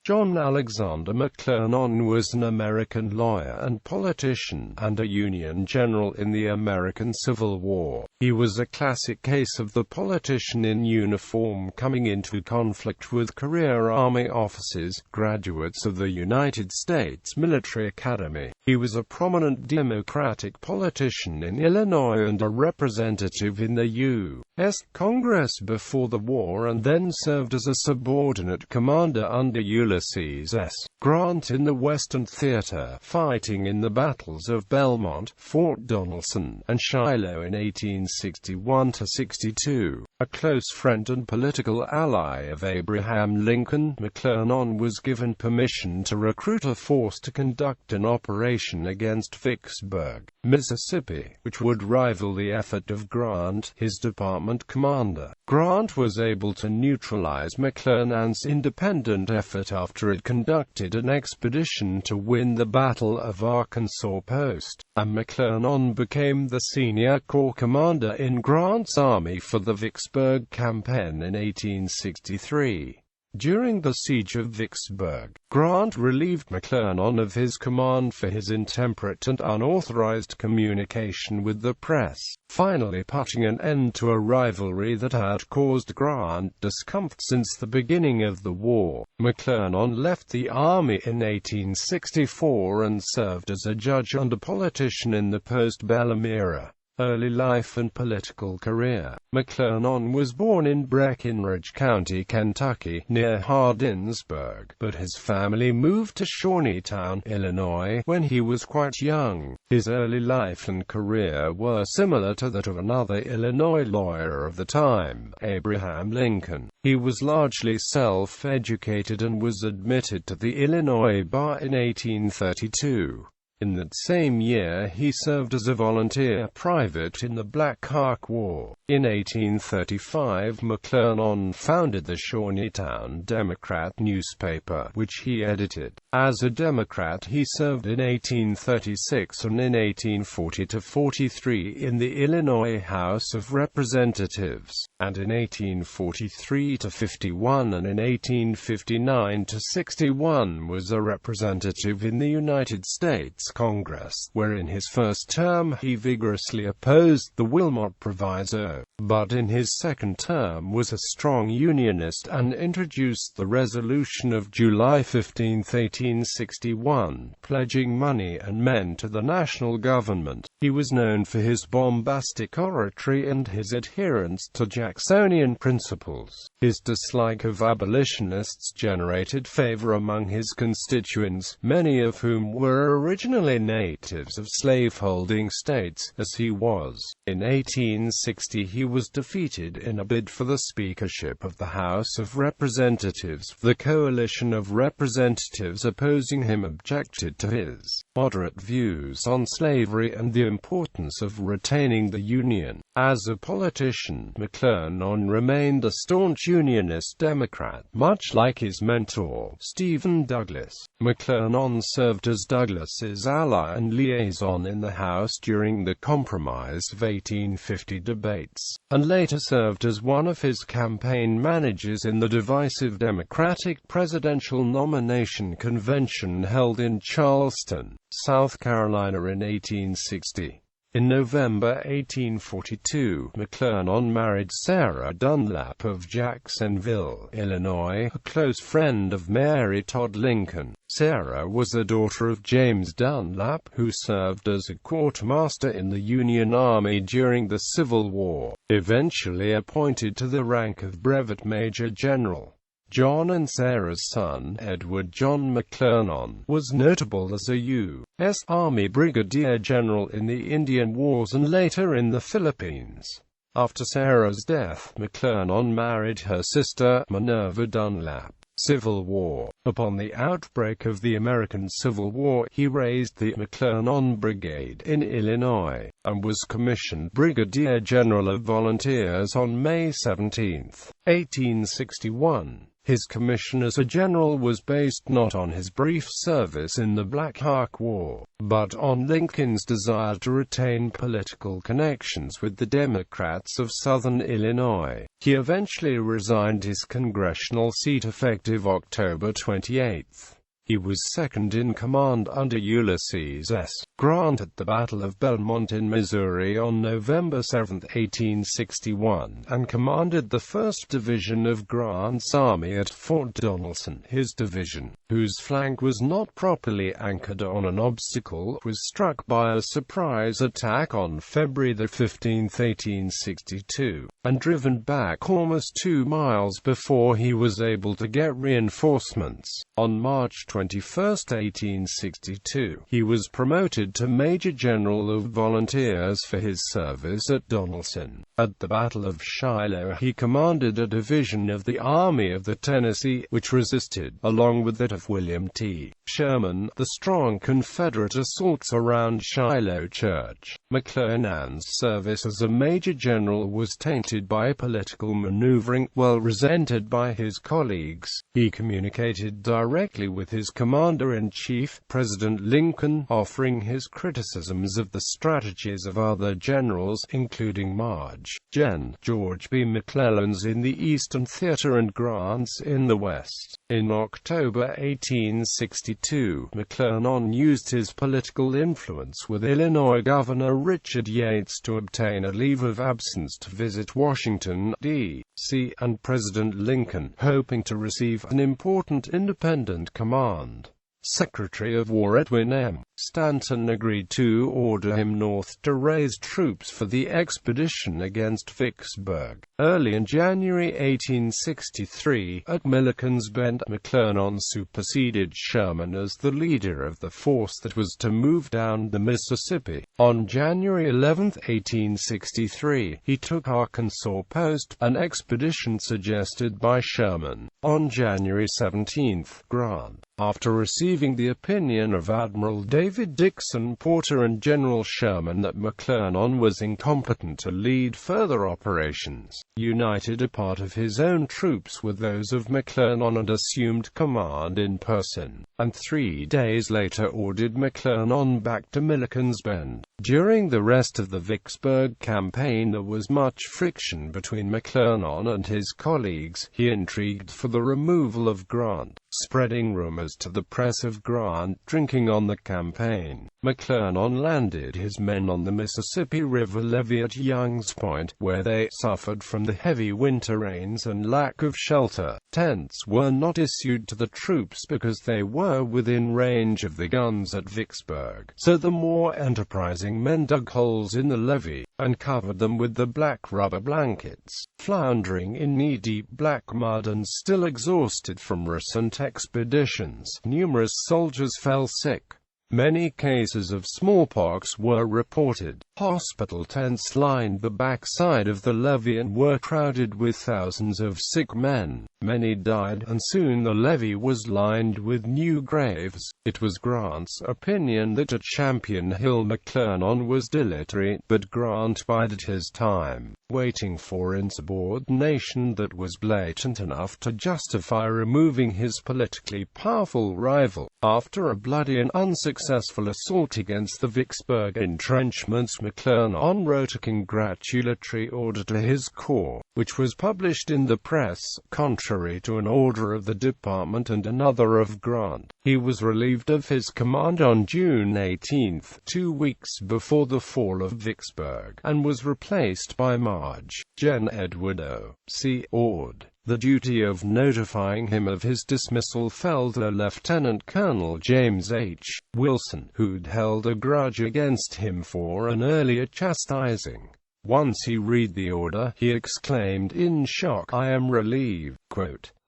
John Alexander McClernand was an American lawyer and politician, and a Union general in the American Civil War. He was a classic case of the politician in uniform coming into conflict with career Army officers, graduates of the United States Military Academy. He was a prominent Democratic politician in Illinois and a representative in the U.S. Congress before the war, and then served as a subordinate commander under Ulysses S. Grant in the Western Theater, fighting in the battles of Belmont, Fort Donelson, and Shiloh in 1861–62. A close friend and political ally of Abraham Lincoln, McClernand was given permission to recruit a force to conduct an operation against Vicksburg, Mississippi, which would rival the effort of Grant, his department commander. Grant was able to neutralize McClernand's independent effort after it conducted an expedition to win the Battle of Arkansas Post, and McClernand became the senior corps commander in Grant's army for the Vicksburg campaign in 1863. During the siege of Vicksburg, Grant relieved McClernand of his command for his intemperate and unauthorized communication with the press, finally putting an end to a rivalry that had caused Grant discomfort since the beginning of the war. McClernand left the Army in 1864 and served as a judge and a politician in the post-bellum era. Early life and political career. McClernand was born in Breckinridge County, Kentucky, near Hardinsburg, but his family moved to Shawneetown, Illinois, when he was quite young. His early life and career were similar to that of another Illinois lawyer of the time, Abraham Lincoln. He was largely self-educated and was admitted to the Illinois bar in 1832. In that same year he served as a volunteer private in the Black Hawk War. In 1835 McClernand founded the Shawneetown Democrat newspaper, which he edited. As a Democrat he served in 1836 and in 1840–43 in the Illinois House of Representatives, and in 1843–51 and in 1859–61 was a representative in the United States Congress, where in his first term he vigorously opposed the Wilmot Proviso, but in his second term was a strong Unionist and introduced the resolution of July 15, 1861, pledging money and men to the national government. He was known for his bombastic oratory and his adherence to Jacksonian principles. His dislike of abolitionists generated favor among his constituents, many of whom were originally natives of slaveholding states, as he was. In 1860 he was defeated in a bid for the speakership of the House of Representatives. The coalition of representatives opposing him objected to his moderate views on slavery and the importance of retaining the Union. As a politician, McClernand remained a staunch Unionist Democrat, much like his mentor, Stephen Douglas. McClernand served as Douglas's ally and liaison in the House during the Compromise of 1850 debates, and later served as one of his campaign managers in the divisive Democratic presidential nomination convention held in Charleston, South Carolina in 1860. In November 1842, McClernand married Sarah Dunlap of Jacksonville, Illinois, a close friend of Mary Todd Lincoln. Sarah was the daughter of James Dunlap, who served as a quartermaster in the Union Army during the Civil War, eventually appointed to the rank of brevet major general. John and Sarah's son, Edward John McClernand, was notable as a U.S. Army brigadier general in the Indian Wars and later in the Philippines. After Sarah's death, McClernand married her sister, Minerva Dunlap. Civil War. Upon the outbreak of the American Civil War, he raised the McClernand Brigade in Illinois, and was commissioned Brigadier General of Volunteers on May 17, 1861. His commission as a general was based not on his brief service in the Black Hawk War, but on Lincoln's desire to retain political connections with the Democrats of Southern Illinois. He eventually resigned his congressional seat effective October 28. He was second in command under Ulysses S. Grant at the Battle of Belmont in Missouri on November 7, 1861, and commanded the 1st Division of Grant's army at Fort Donelson. His division, whose flank was not properly anchored on an obstacle, was struck by a surprise attack on February 15, 1862, and driven back almost 2 miles before he was able to get reinforcements. On March 21, 1862, he was promoted to Major General of Volunteers for his service at Donelson. At the Battle of Shiloh, he commanded a division of the Army of the Tennessee, which resisted, along with that of William T. Sherman, the strong Confederate assaults around Shiloh Church. McClernand's service as a Major General was tainted by political maneuvering, well resented by his colleagues. He communicated directly with his Commander-in-Chief, President Lincoln, offering his criticisms of the strategies of other generals, including March, Gen. George B. McClellan's in the Eastern Theater and Grant's in the West. In October 1862, McClernand used his political influence with Illinois Governor Richard Yates to obtain a leave of absence to visit Washington, D.C., and President Lincoln, hoping to receive an important independent command. Secretary of War Edwin M. Stanton agreed to order him north to raise troops for the expedition against Vicksburg. Early in January 1863, at Milliken's Bend, McClernand superseded Sherman as the leader of the force that was to move down the Mississippi. On January 11, 1863, he took Arkansas Post, an expedition suggested by Sherman. On January 17, Grant, after receiving the opinion of Admiral David Dixon Porter and General Sherman that McClernand was incompetent to lead further operations, united a part of his own troops with those of McClernand and assumed command in person, and 3 days later ordered McClernand back to Milliken's Bend. During the rest of the Vicksburg campaign there was much friction between McClernand and his colleagues. He intrigued for the removal of Grant, spreading rumors to the press of Grant drinking on the campaign. McClernand landed his men on the Mississippi River levee at Young's Point, where they suffered from the heavy winter rains and lack of shelter. Tents were not issued to the troops because they were within range of the guns at Vicksburg, so the more enterprising men dug holes in the levee, and covered them with the black rubber blankets. Floundering in knee-deep black mud and still exhausted from recent expeditions, numerous soldiers fell sick. Many cases of smallpox were reported. Hospital tents lined the backside of the levee and were crowded with thousands of sick men. Many died, and soon the levee was lined with new graves. It was Grant's opinion that at Champion Hill McClernand was dilatory, but Grant bided his time, waiting for insubordination that was blatant enough to justify removing his politically powerful rival. After a bloody and unsuccessful assault against the Vicksburg entrenchments, McClernand wrote a congratulatory order to his corps, which was published in the press, contrary to an order of the department and another of Grant. He was relieved of his command on June 18, 2 weeks before the fall of Vicksburg, and was replaced by March, Gen. Edward O. C. Ord. The duty of notifying him of his dismissal fell to Lieutenant Colonel James H. Wilson, who'd held a grudge against him for an earlier chastising. Once he read the order, he exclaimed in shock, "I am relieved."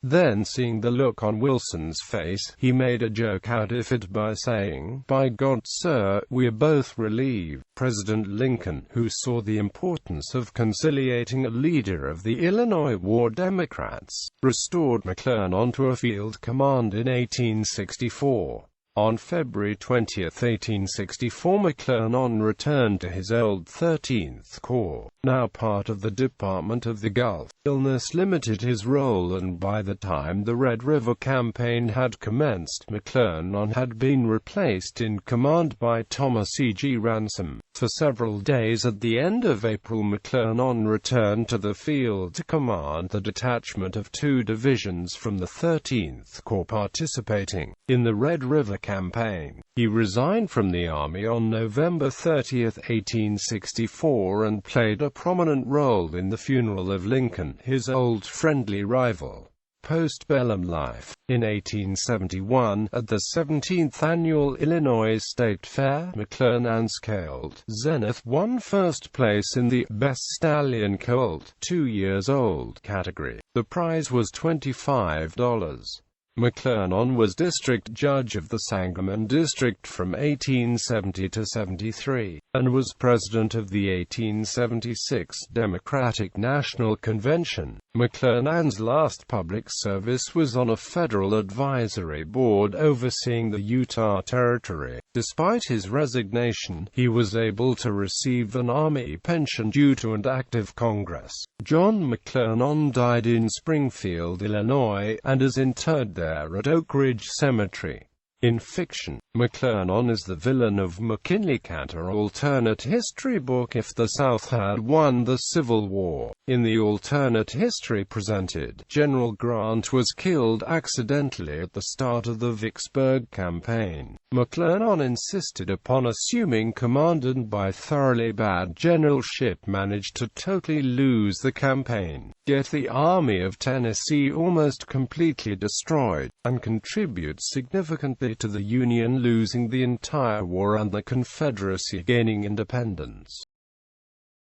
Then, seeing the look on Wilson's face, he made a joke out of it by saying, "By God, sir, we're both relieved." President Lincoln, who saw the importance of conciliating a leader of the Illinois War Democrats, restored McClernand to a field command in 1864. On February 20, 1864, McClernand returned to his old 13th Corps, now part of the Department of the Gulf. Illness limited his role, and by the time the Red River Campaign had commenced, McClernand had been replaced in command by Thomas E. G. Ransom. For several days at the end of April, McClernand returned to the field to command the detachment of 2 divisions from the 13th Corps participating in the Red River Campaign. He resigned from the Army on November 30, 1864, and played a prominent role in the funeral of Lincoln, his old friendly rival. Postbellum life. In 1871, at the 17th Annual Illinois State Fair, McClernand's Colt Zenith won first place in the Best Stallion Colt 2 years old category. The prize was $25. McClernand was district judge of the Sangamon District from 1870 to 73, and was president of the 1876 Democratic National Convention. McClernand's last public service was on a federal advisory board overseeing the Utah Territory. Despite his resignation, he was able to receive an Army pension due to an active Congress. John McClernand died in Springfield, Illinois, and is interred there at Oak Ridge Cemetery. In fiction, McClernand is the villain of McKinley Cantor alternate history book If the South Had Won the Civil War. In the alternate history presented, General Grant was killed accidentally at the start of the Vicksburg campaign. McClernand insisted upon assuming command, and by thoroughly bad generalship managed to totally lose the campaign, get the Army of Tennessee almost completely destroyed, and contribute significantly to the Union losing the entire war and the Confederacy gaining independence.